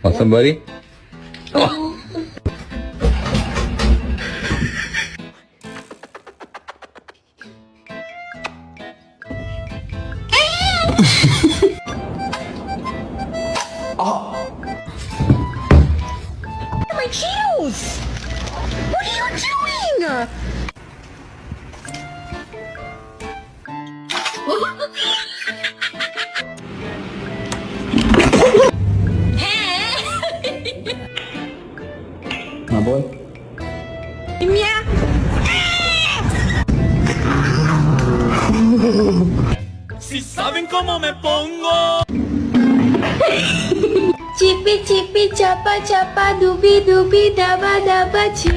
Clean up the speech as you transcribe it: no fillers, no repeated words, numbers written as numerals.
Want somebody? My Cheetos! What are you doing? My boy? Mia! Si saben cómo me pongo. Chippy chippy chapa chapa doobie doobie daba daba chi.